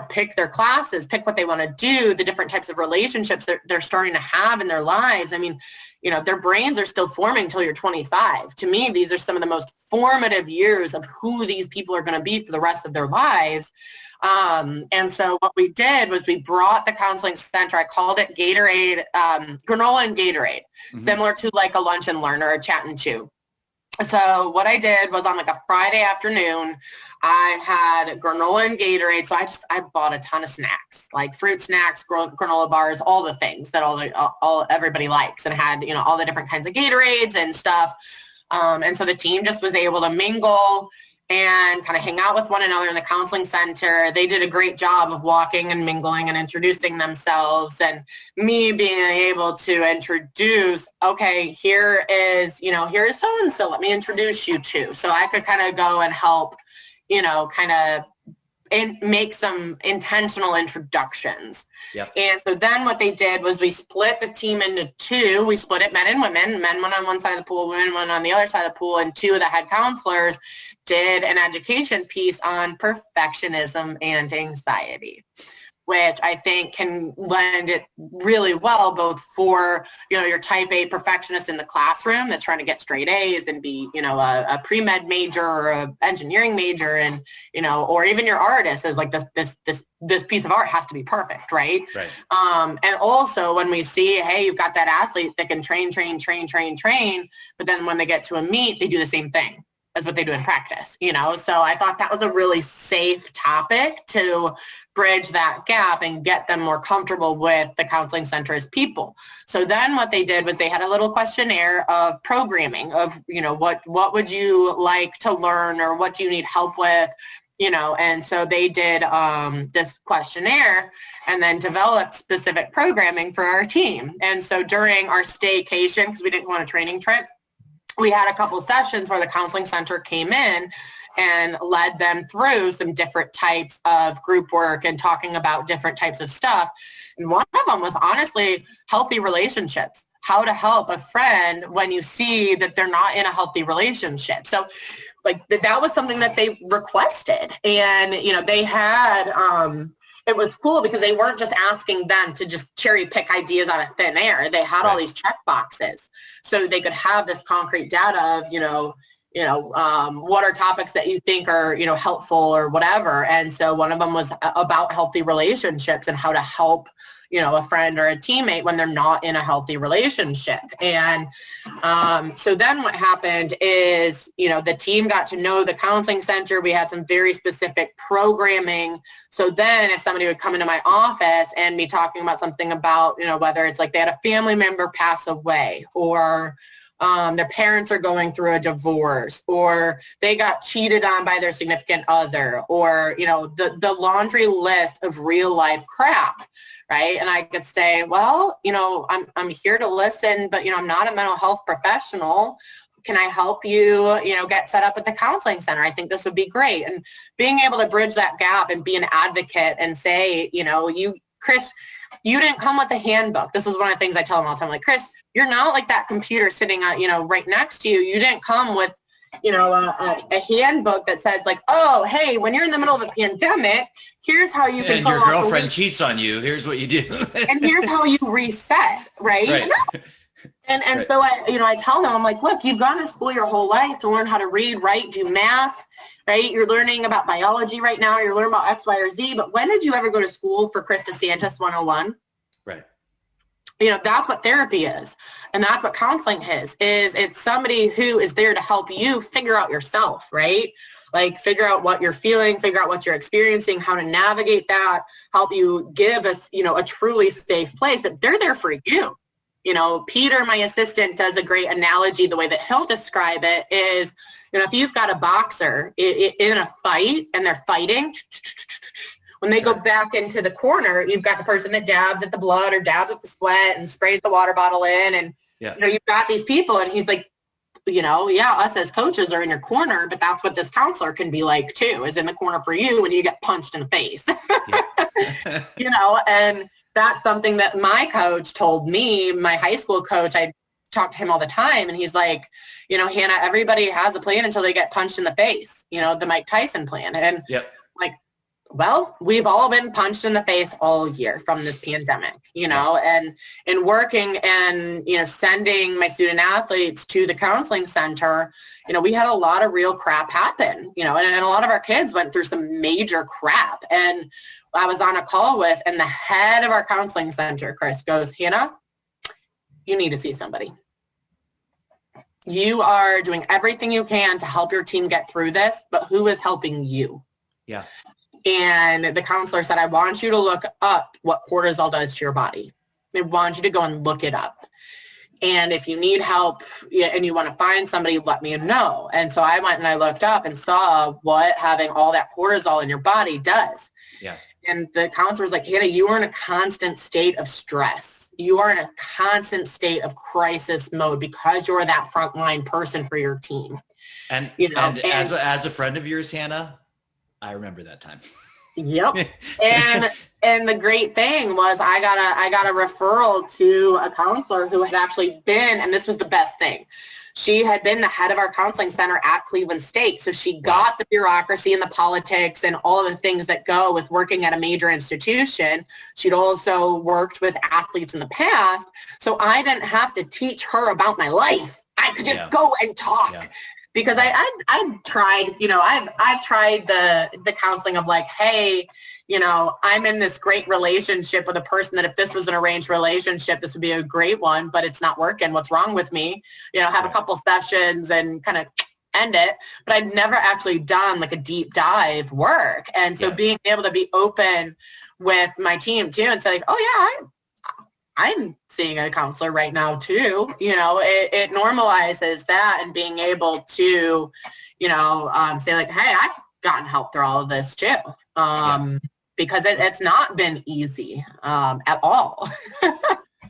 pick their classes, pick what they want to do, the different types of relationships they're starting to have in their lives. I mean, their brains are still forming till you're 25. To me, these are some of the most formative years of who these people are going to be for the rest of their lives. And so what we did was we brought the counseling center. I called it Gatorade, granola and Gatorade, similar to like a lunch and learn or a chat and chew. So what I did was on like a Friday afternoon, I had granola and Gatorade. So I bought a ton of snacks, like fruit snacks, granola bars, all the things that all everybody likes, and had, all the different kinds of Gatorades and stuff. And so the team just was able to mingle and kind of hang out with one another in the counseling center. They did a great job of walking and mingling and introducing themselves, and me being able to introduce, okay, here is so-and-so, let me introduce you to. So I could kind of go and help, and make some intentional introductions. Yep. And so then what they did was we split the team into two. We split it men and women. Men went on one side of the pool, women went on the other side of the pool, and two of the head counselors did an education piece on perfectionism and anxiety, which I think can lend it really well both for, your type A perfectionist in the classroom that's trying to get straight A's and be, a pre-med major or a engineering major, and, or even your artist is like this piece of art has to be perfect, right? Right. And also when we see, hey, you've got that athlete that can train, but then when they get to a meet, they do the same thing as what they do in practice, So I thought that was a really safe topic to bridge that gap and get them more comfortable with the counseling center as people. So then what they did was they had a little questionnaire of programming of, what would you like to learn, or what do you need help with, and so they did this questionnaire and then developed specific programming for our team. And so during our staycation, because we didn't go on a training trip, we had a couple sessions where the counseling center came in and led them through some different types of group work and talking about different types of stuff. And one of them was honestly healthy relationships, how to help a friend when you see that they're not in a healthy relationship. So like that was something that they requested. And, they had, it was cool because they weren't just asking them to just cherry pick ideas out of thin air. They had all these check boxes so they could have this concrete data of, what are topics that you think are, helpful or whatever. And so one of them was about healthy relationships and how to help, a friend or a teammate when they're not in a healthy relationship. And so then what happened is, the team got to know the counseling center. We had some very specific programming. So then if somebody would come into my office and be talking about something about, whether it's like they had a family member pass away, or their parents are going through a divorce, or they got cheated on by their significant other, or, the laundry list of real life crap, right? And I could say, well, I'm here to listen, but, I'm not a mental health professional. Can I help you, get set up at the counseling center? I think this would be great. And being able to bridge that gap and be an advocate and say, Chris, you didn't come with a handbook. This is one of the things I tell them all the time. Like, Chris, you're not like that computer sitting, right next to you. You didn't come with, a handbook that says like, oh, hey, when you're in the middle of a pandemic, here's how you and your girlfriend cheats on you. Here's what you do. And here's how you reset, right? And right. So I tell them, I'm like, look, you've gone to school your whole life to learn how to read, write, do math, right? You're learning about biology right now. You're learning about X, Y, or Z. But when did you ever go to school for Chris DeSantis 101? Right. That's what therapy is. And that's what counseling is it's somebody who is there to help you figure out yourself, right? Like figure out what you're feeling, figure out what you're experiencing, how to navigate that, help you give us, a truly safe place, that they're there for you. Peter, my assistant, does a great analogy. The way that he'll describe it is, if you've got a boxer in a fight and they're fighting, when they go back into the corner, you've got the person that dabs at the blood or dabs at the sweat and sprays the water bottle in. And, you've got these people. And he's like, us as coaches are in your corner, but that's what this counselor can be like too, is in the corner for you when you get punched in the face. And that's something that my coach told me, my high school coach. I talk to him all the time, and he's like, Hannah, everybody has a plan until they get punched in the face, the Mike Tyson plan. And like, well, we've all been punched in the face all year from this pandemic, and in working and, sending my student athletes to the counseling center, we had a lot of real crap happen, and a lot of our kids went through some major crap. And I was on a call with, and the head of our counseling center, Chris, goes, Hannah, you need to see somebody. You are doing everything you can to help your team get through this, but who is helping you? Yeah. And the counselor said, I want you to look up what cortisol does to your body. I want you to go and look it up. And if you need help and you want to find somebody, let me know. And so I went and I looked up and saw what having all that cortisol in your body does. Yeah. And the counselor was like, Hannah, you are in a constant state of stress. You are in a constant state of crisis mode because you're that frontline person for your team. And as a friend of yours, Hannah, I remember that time. Yep. And the great thing was I got a referral to a counselor who had actually been, and this was the best thing. She had been the head of our counseling center at Cleveland State. So she got the bureaucracy and the politics and all of the things that go with working at a major institution. She'd also worked with athletes in the past. So I didn't have to teach her about my life. I could just go and talk. Yeah. Because I've tried, I've tried the counseling of like, hey, I'm in this great relationship with a person that if this was an arranged relationship, this would be a great one, but it's not working. What's wrong with me? Have a couple sessions and kind of end it. But I've never actually done like a deep dive work. And so being able to be open with my team too and say like, oh yeah, I'm seeing a counselor right now too. It normalizes that, and being able to, say like, hey, I've gotten help through all of this too. Because it's not been easy at all.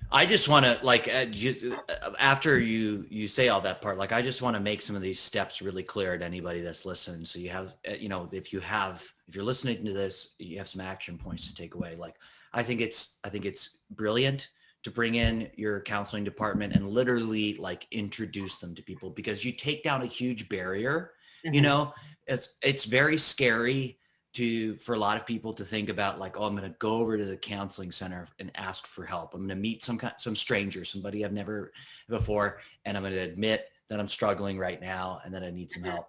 I just want to after you say all that part, I just want to make some of these steps really clear to anybody that's listening. So you have, if you're listening to this, you have some action points to take away. I think it's brilliant to bring in your counseling department and literally introduce them to people, because you take down a huge barrier. Mm-hmm. It's very scary for a lot of people to think about I'm going to go over to the counseling center and ask for help. I'm going to meet some stranger, somebody I've never before, and I'm going to admit that I'm struggling right now and that I need some help.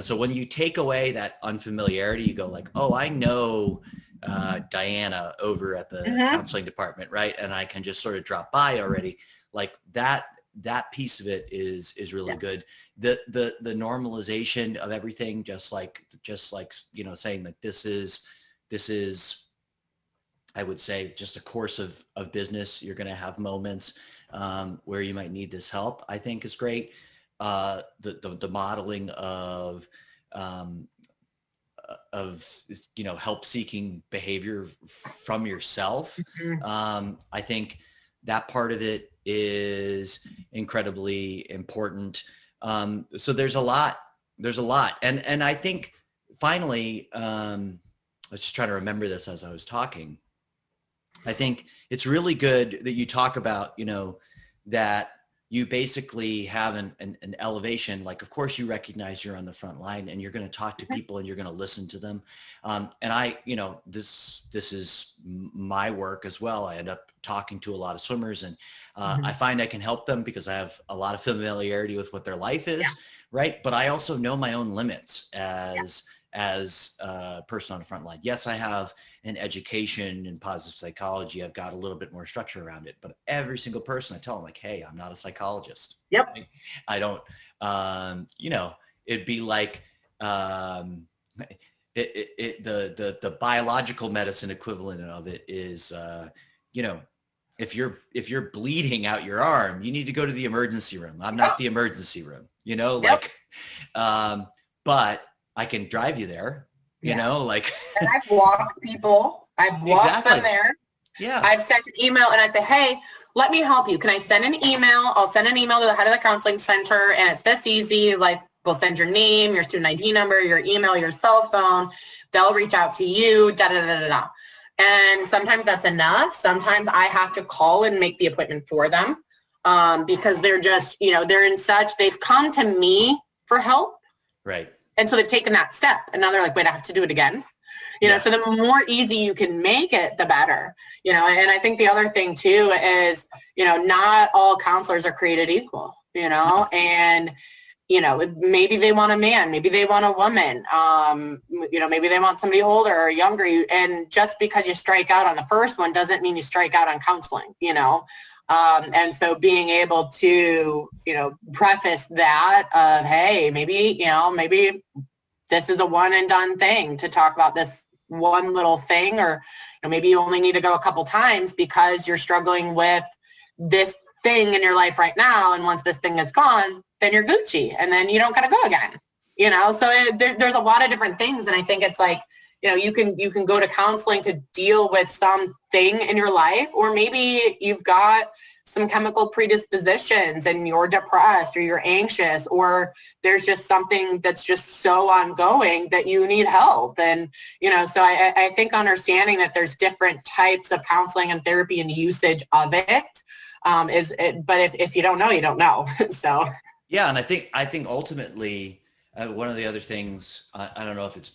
So when you take away that unfamiliarity, you go oh, I know Diana over at the counseling department, right? And I can just sort of drop by already. That piece of it is really good. The normalization of everything, just like saying that this is I would say just a course of business. You're going to have moments where you might need this help, I think is great. The modeling of help seeking behavior from yourself. I think that part of it is incredibly important. So there's a lot. And I think finally, I was just trying to remember this as I was talking. I think it's really good that you talk about, that you basically have an elevation. Of course you recognize you're on the front line and you're going to talk to people and you're going to listen to them. And I, this is my work as well. I end up talking to a lot of swimmers, and I find I can help them because I have a lot of familiarity with what their life is. Right. But I also know my own limits as as a person on the front line. Yes, I have an education in positive psychology. I've got a little bit more structure around it, but every single person I tell them like, hey, I'm not a psychologist. Yep. I don't, it'd be like, the biological medicine equivalent of it is, if you're bleeding out your arm, you need to go to the emergency room. I'm not the emergency room, but I can drive you there, And I've walked people. I've walked them there. Yeah. I've sent an email and I say, hey, let me help you. Can I send an email? I'll send an email to the head of the counseling center, and it's this easy. Like, we'll send your name, your student ID number, your email, your cell phone. They'll reach out to you, da-da-da-da-da. And sometimes that's enough. Sometimes I have to call and make the appointment for them because they're just, they've come to me for help. Right. And so they've taken that step. And now they're like, wait, I have to do it again. So the more easy you can make it, the better. And I think the other thing too is, not all counselors are created equal, and maybe they want a man, maybe they want a woman, maybe they want somebody older or younger. And just because you strike out on the first one doesn't mean you strike out on counseling, and so being able to, preface that of, hey, maybe this is a one and done thing to talk about this one little thing, or maybe you only need to go a couple times because you're struggling with this thing in your life right now. And once this thing is gone, then you're Gucci and then you don't got to go again, so there's a lot of different things. And I think it's like, you can go to counseling to deal with something in your life, or maybe you've got some chemical predispositions and you're depressed or you're anxious, or there's just something that's just so ongoing that you need help. And, so I think understanding that there's different types of counseling and therapy and usage of it but if you don't know, you don't know. So. Yeah. And I think ultimately one of the other things, I don't know if it's,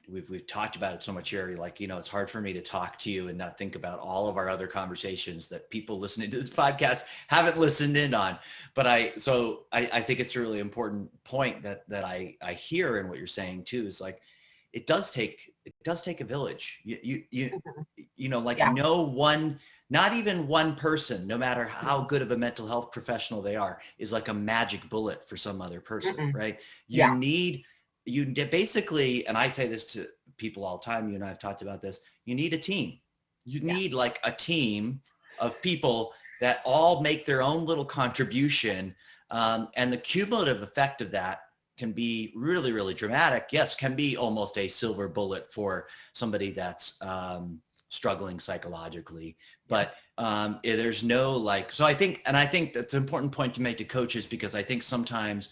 we've talked about it so much here, like, it's hard for me to talk to you and not think about all of our other conversations that people listening to this podcast haven't listened in on. But I think it's a really important point that I hear in what you're saying too, is like, it does take a village. No one, not even one person, no matter how good of a mental health professional they are, is like a magic bullet for some other person, right? You basically, and I say this to people all the time, you and I have talked about this, you need a team. You need like a team of people that all make their own little contribution. And the cumulative effect of that can be really, really dramatic. Yes, can be almost a silver bullet for somebody that's struggling psychologically. But there's no so I think that's an important point to make to coaches, because I think sometimes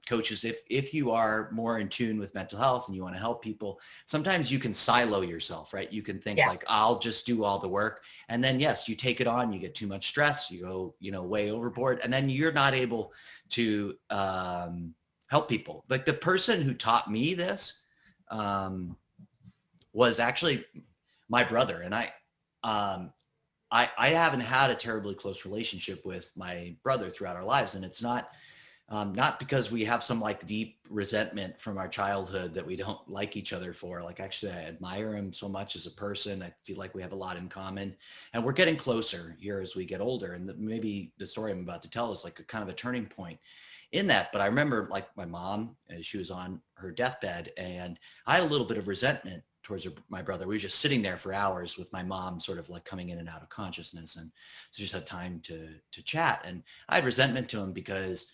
coaches, if you are more in tune with mental health and you want to help people, sometimes you can silo yourself, right? You can think like, I'll just do all the work. And then, yes, you take it on, you get too much stress, you go, way overboard, and then you're not able to help people. Like the person who taught me this was actually my brother. And I haven't had a terribly close relationship with my brother throughout our lives. And it's not because we have some like deep resentment from our childhood that we don't like each other for. Like, actually, I admire him so much as a person. I feel like we have a lot in common, and we're getting closer here as we get older. And maybe the story I'm about to tell is like a kind of a turning point in that. But I remember like my mom, she was on her deathbed, and I had a little bit of resentment towards my brother. We were just sitting there for hours with my mom sort of like coming in and out of consciousness, and so just had time to chat. And I had resentment to him because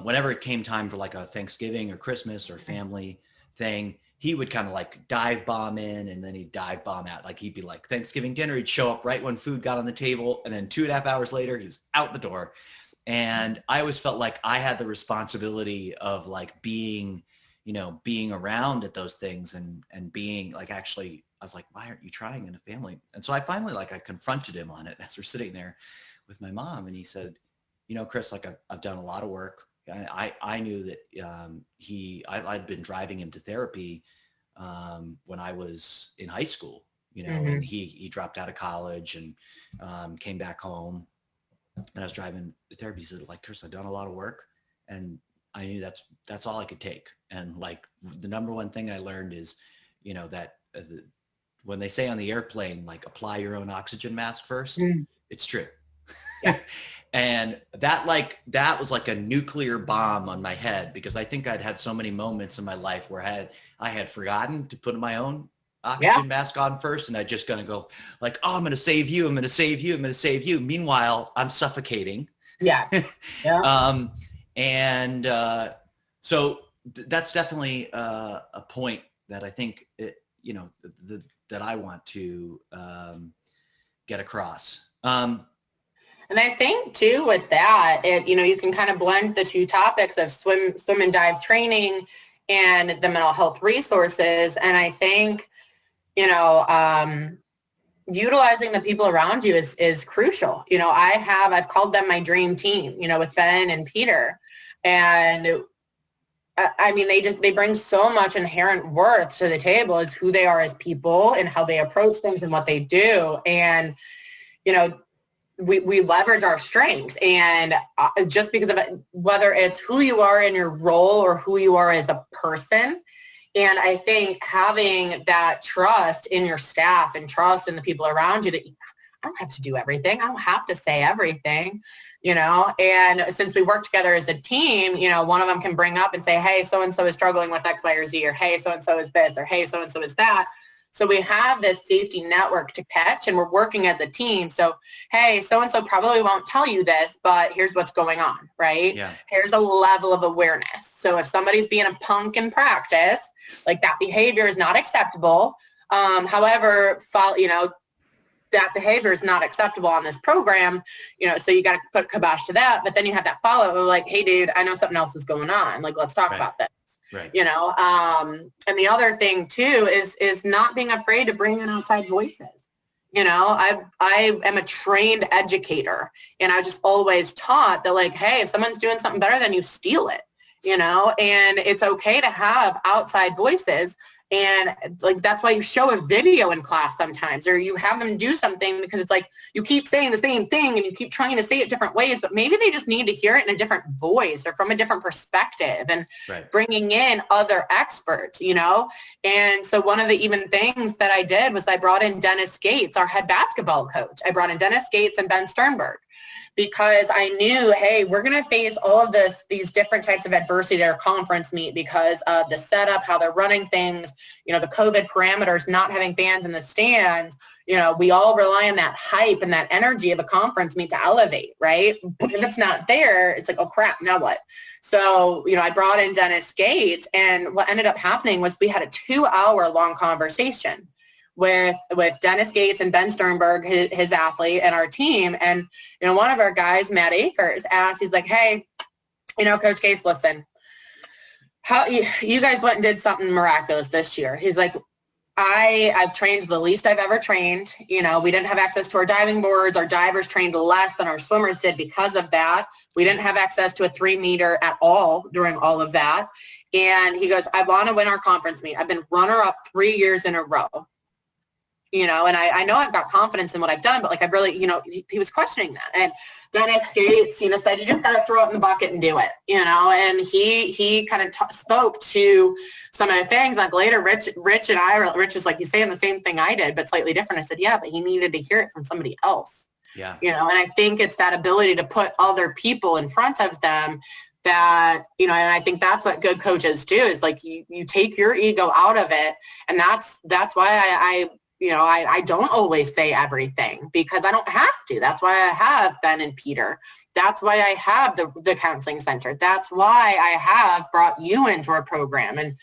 whenever it came time for like a Thanksgiving or Christmas or family thing, he would kind of like dive bomb in and then he'd dive bomb out. Like he'd be like Thanksgiving dinner, he'd show up right when food got on the table, and then 2.5 hours later, he was out the door. And I always felt like I had the responsibility of like being around at those things and being like, actually, I was like, why aren't you trying in a family? And so I finally I confronted him on it as we're sitting there with my mom, and he said, Chris, like I've done a lot of work. I knew that I'd been driving him to therapy when I was in high school, and he dropped out of college and came back home, and I was driving to therapy. He said, like, Chris, I've done a lot of work, and I knew that's all I could take. And like the number one thing I learned is, that when they say on the airplane, like apply your own oxygen mask first, it's true. Yeah. And that was like a nuclear bomb on my head, because I think I'd had so many moments in my life where I had forgotten to put my own oxygen mask on first. And I just going to go like, oh, I'm going to save you. I'm going to save you. I'm going to save you. Meanwhile, I'm suffocating. Yeah. Yeah. So that's definitely a point that I think, that I want to get across. And I think too with that, you can kind of blend the two topics of swim and dive training and the mental health resources. And I think, utilizing the people around you is crucial. I've called them my dream team, with Ben and Peter. And I mean, they bring so much inherent worth to the table as who they are as people and how they approach things and what they do. And, we leverage our strengths, and just because of it, whether it's who you are in your role or who you are as a person. And I think having that trust in your staff and trust in the people around you that I don't have to do everything. I don't have to say everything, and since we work together as a team, one of them can bring up and say, hey, so-and-so is struggling with X, Y, or Z, or hey, so-and-so is this, or hey, so-and-so is that. So we have this safety network to catch, and we're working as a team. So, hey, so-and-so probably won't tell you this, but here's what's going on, right? Yeah. Here's a level of awareness. So if somebody's being a punk in practice, like that behavior is not acceptable. However, that behavior is not acceptable on this program, so you got to put kibosh to that. But then you have that follow like, hey, dude, I know something else is going on. Like, let's talk about this. Right. And the other thing too is not being afraid to bring in outside voices. I am a trained educator, and I just always taught that, like, hey, if someone's doing something better than you, steal it, and it's okay to have outside voices. And like, that's why you show a video in class sometimes, or you have them do something, because it's like, you keep saying the same thing and you keep trying to say it different ways, but maybe they just need to hear it in a different voice or from a different perspective, and bringing in other experts, And so one of the even things that I did was I brought in Dennis Gates, our head basketball coach. I brought in Dennis Gates and Ben Sternberg, because I knew, hey, we're going to face all of these different types of adversity at our conference meet because of the setup, how they're running things, the COVID parameters, not having fans in the stands. We all rely on that hype and that energy of a conference meet to elevate, right? But if it's not there, it's like, oh crap, now what? So, I brought in Dennis Gates, and what ended up happening was we had a 2-hour long conversation with Dennis Gates and Ben Sternberg, his athlete, and our team. And, one of our guys, Matt Akers, asked, he's like, hey, Coach Gates, listen, how you guys went and did something miraculous this year. He's like, I've trained the least I've ever trained. We didn't have access to our diving boards. Our divers trained less than our swimmers did because of that. We didn't have access to a 3-meter at all during all of that. And he goes, I want to win our conference meet. I've been runner-up 3 years in a row. And I know I've got confidence in what I've done, but like, I've really, he was questioning that. And Dennis Gates, said, you just got to throw it in the bucket and do it, and he kind of spoke to some of the things. Like later, Rich is like, he's saying the same thing I did, but slightly different. I said, yeah, but he needed to hear it from somebody else. Yeah. And I think it's that ability to put other people in front of them that, and I think that's what good coaches do, is like, you take your ego out of it. And that's why I don't always say everything, because I don't have to. That's why I have Ben and Peter. That's why I have the counseling center. That's why I have brought you into our program, and,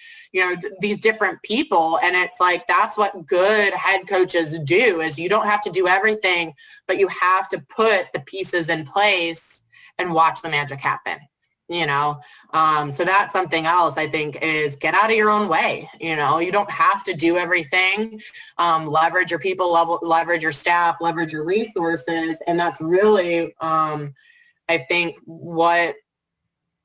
these different people. And it's like, that's what good head coaches do, is you don't have to do everything, but you have to put the pieces in place and watch the magic happen. So that's something else I think, is get out of your own way. You don't have to do everything. Leverage your people, leverage your staff, leverage your resources. And that's really, I think, what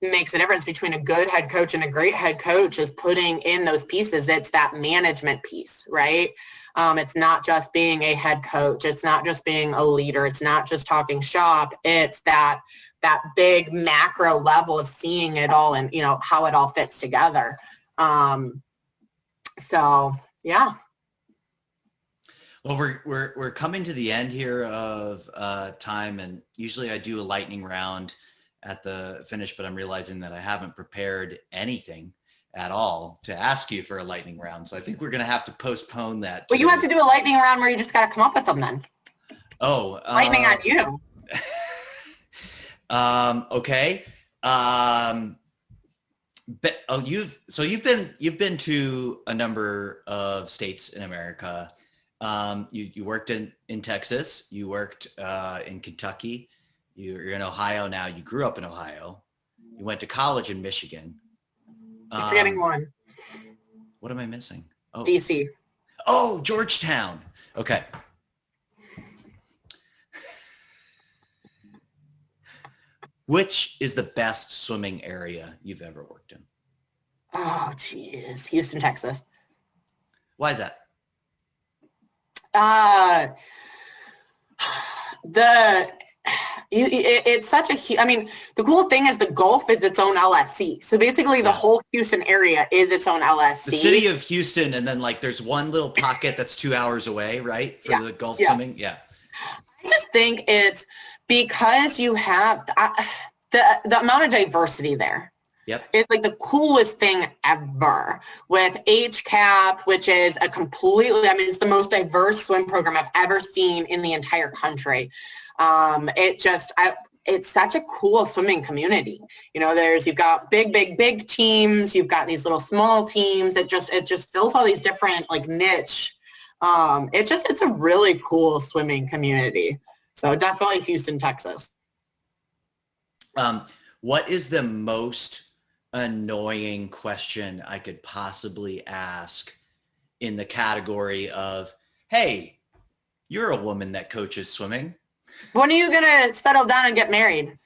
makes the difference between a good head coach and a great head coach is putting in those pieces. It's that management piece, right? It's not just being a head coach. It's not just being a leader. It's not just talking shop. It's that that big macro level of seeing it all and, you know, how it all fits together. So yeah. Well, we're coming to the end here of time, and usually I do a lightning round at the finish, but I'm realizing that I haven't prepared anything at all to ask you for a lightning round. So I think we're going to have to postpone that. Well, you have to do a lightning round where you just got to come up with them then. Oh, lightning on you. Okay. But you've been to a number of states in America. You worked in Texas. You worked in Kentucky. You're in Ohio now. You grew up in Ohio. You went to college in Michigan. You're forgetting one. What am I missing? Oh, DC. Oh, Georgetown. Okay. Which is the best swimming area you've ever worked in? Oh, geez. Houston, Texas. Why is that? It's such a, I mean, the cool thing is the Gulf is its own LSC. So basically the whole Houston area is its own LSC. The city of Houston, and then like there's one little pocket that's 2 hours away, right? For the Gulf swimming. Yeah. I just think it's because you have the amount of diversity there. Yep. It's like the coolest thing ever with HCAP, which is a completely, I mean, it's the most diverse swim program I've ever seen in the entire country. It's such a cool swimming community. You know, you've got big teams. You've got these little small teams. It just fills all these different like niche. It's a really cool swimming community. So definitely Houston, Texas. What is the most annoying question I could possibly ask in the category of, hey, you're a woman that coaches swimming. When are you going to settle down and get married?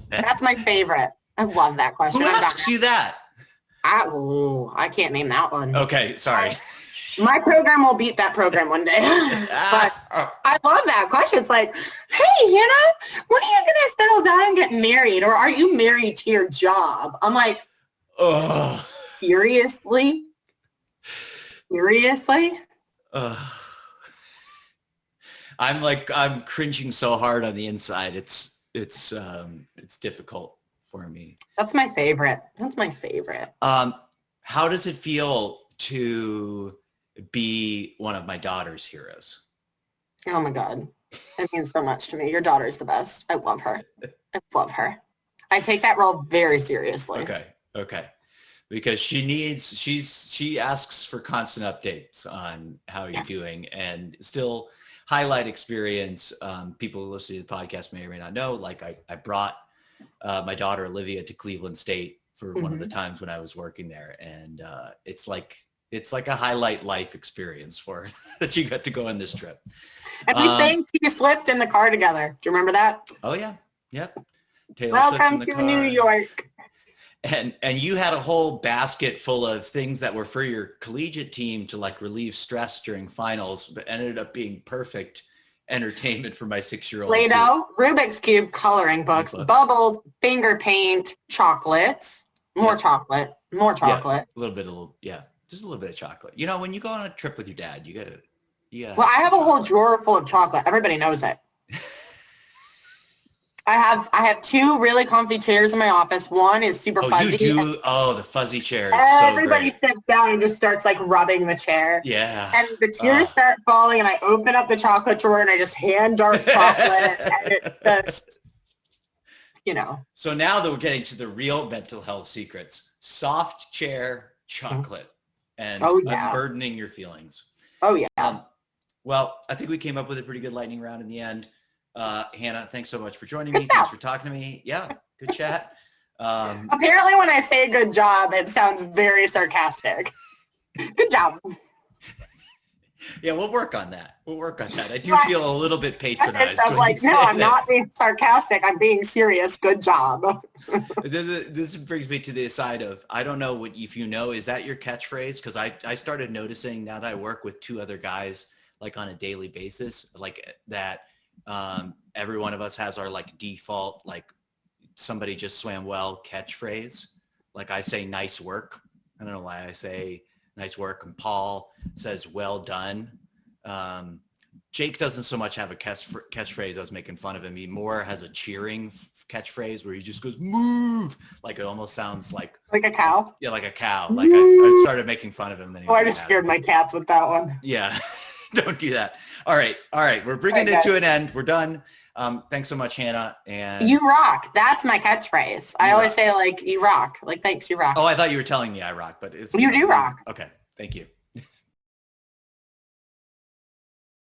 That's my favorite. I love that question. Who asks you that? I can't name that one. Okay, sorry. My program will beat that program one day. But I love that question. It's like, hey, Hannah, when are you going to settle down and get married? Or are you married to your job? I'm like, seriously? Seriously? I'm cringing so hard on the inside. It's difficult for me. That's my favorite. How does it feel to be one of my daughter's heroes? Oh my God. It means so much to me. Your daughter's the best. I love her. I take that role very seriously. Okay. Because she asks for constant updates on how you're doing, and still highlight experience. People who listen to the podcast may or may not know, like I brought my daughter Olivia to Cleveland State for one of the times when I was working there. And it's like a highlight life experience for her that you got to go on this trip. And we sang T Swift in the car together. Do you remember that? Oh yeah. Yep. Taylor Welcome to New York. And you had a whole basket full of things that were for your collegiate team to like relieve stress during finals, but ended up being perfect entertainment for my 6-year-old. Play-Doh, Rubik's Cube, coloring books, bubble, finger paint, chocolates, more chocolate. Yeah, just a little bit of chocolate. You know, when you go on a trip with your dad, you gotta. Well, I have a whole drawer full of chocolate. Everybody knows it. I have 2 really comfy chairs in my office. One is super fuzzy. You do? The fuzzy chair is everybody so great. sits down and just starts like rubbing the chair. Yeah. And the tears start falling, and I open up the chocolate drawer and I just hand dart chocolate, and it's just, you know. So now that we're getting to the real mental health secrets, soft chair, chocolate, and unburdening your feelings. Oh yeah. Well, I think we came up with a pretty good lightning round in the end. Hannah, thanks so much for joining me. Thanks for talking to me. Yeah, good chat. Apparently when I say good job, it sounds very sarcastic. Good job. Yeah, we'll work on that. I do feel a little bit patronized. I'm like, no, I'm not being sarcastic. I'm being serious. Good job. This brings me to the side of, I don't know if you know, is that your catchphrase? Because I started noticing now that I work with 2 other guys like on a daily basis, like that every one of us has our like default like somebody just swam well catchphrase. Like I say, nice work. I don't know why I say nice work. And Paul says, well done. Jake doesn't so much have a catchphrase. I was making fun of him. He more has a cheering catchphrase where he just goes, move. Like it almost sounds like a cow. Yeah, like a cow. Like I started making fun of him. Then I just scared my cats with that one. Yeah, don't do that. All right. We're bringing it to an end. We're done. Thanks so much, Hannah. And you rock. That's my catchphrase. I always say like, you rock. Like, thanks, you rock. Oh, I thought you were telling me I rock, but you do rock. Okay. Thank you.